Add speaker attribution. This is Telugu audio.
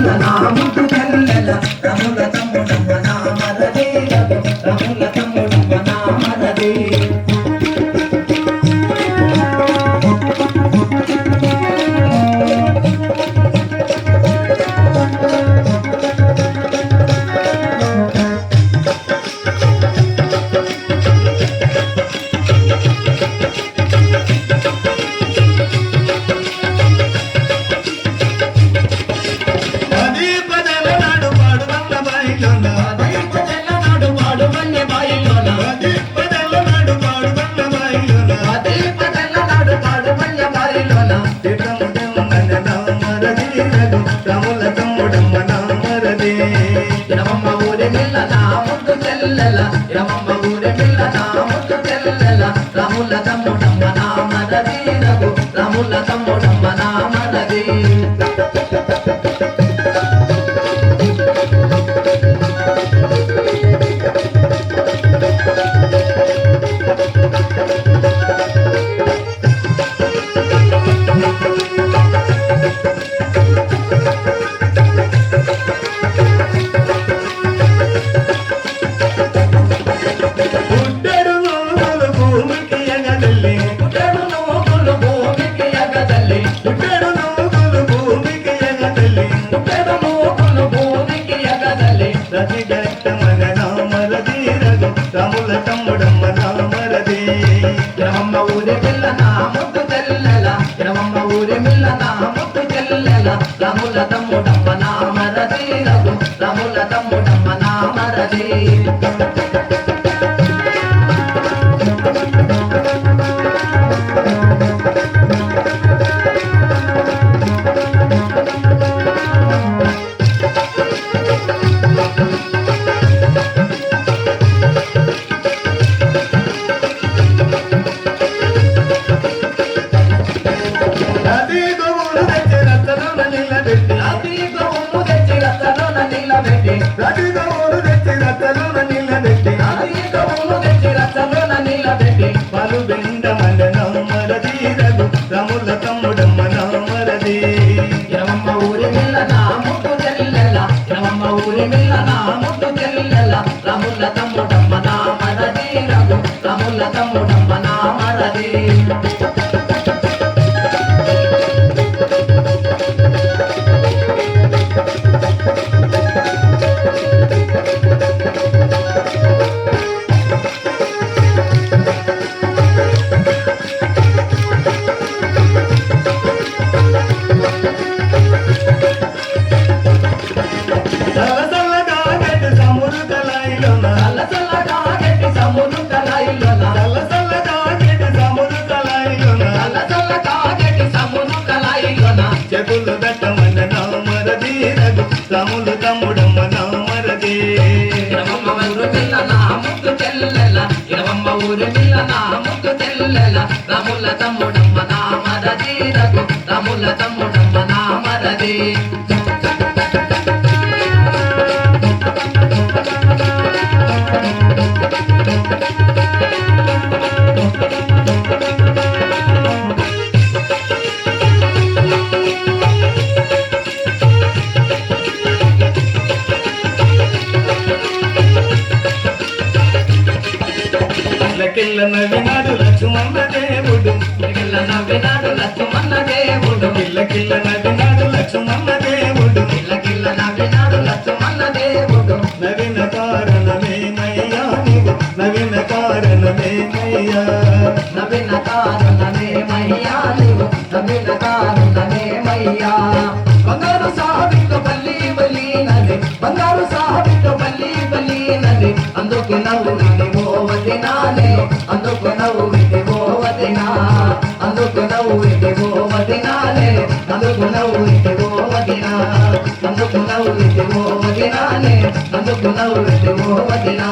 Speaker 1: పిల్ల నా ముద్దు చెల్లెల రముల తమ్ముడమ్మ నా మరదే రముల తమ్ముడమ్మ నా మరదే రమమ్మ ఊరి పిల్ల నా ముద్దు చెల్లెల రమమ్మ ఊరి పిల్ల నా ముద్దు చెల్లెల రముల తమ్ముడమ్మ నా మరది రఘు రముల తమ్ముడమ్మ నా మరది రముల తమ్ముడమ్మ నా మరది రమమ్మ ఊరి పిల్ల నా ముద్దు చెల్లెల రమమ్మ ఊరి పిల్ల నా ముద్దు చెల్లెల రముల తమ్ముడమ్మ నా మరది రఘు రముల తమ్ముడమ్మ నా మరది పలు బెండమల నమ్మరది రఘు రముల తమ్ముడమ్మ నమ్మరది రమమ్మ ఊరి పిల్ల నా ముద్దు చెల్లెల రమమ్మ ఊరి పిల్ల నా ముద్దు చెల్లెల రముల తమ్ముడమ్మ నా మరది రఘు రముల తమ్ముడమ్మ నా మరది చెగులు దట్టమన్న నా మరది రఘు రముల తమ్ముడమ్మ నా మరది రమమ్మ ఊరి పిల్ల నా ముద్దు చెల్లెల రమమ్మ ఊరి పిల్ల నా ముద్దు చెల్లెల రముల తమ్ముడమ్మ నా మరది రఘు రముల తమ్ముడమ్మ నా మరది కిల్ల నవినాడు లక్ష్మణ దేవుడు కిల్ల నవినాడు లక్ష్మణ దేవుడు కిల్ల కిల్ల నవినాడు లక్ష్మణ దేవుడు కిల్ల కిల్ల నవినాడు లక్ష్మణ దేవుడు నవీన కారణమేమయ్యా నీవు నవీన కారణమేమయ్యా నవీన కారణమేమయ్యా నీవు నవీన కారణమేమయ్యా బంగారు సాబితో పల్లి బలీనది బంగారు సాబితో పల్లి బలీనది అందుకు నవ్వు వదినాలే అందుకు నవ్వుకి వదినా అందుకు నవ్వుకి వదినాలే అందుకు నవ్వుకి వదినా అందుకు నవ్వుకి వదినాలే అందుకు నవ్వుకి వదినా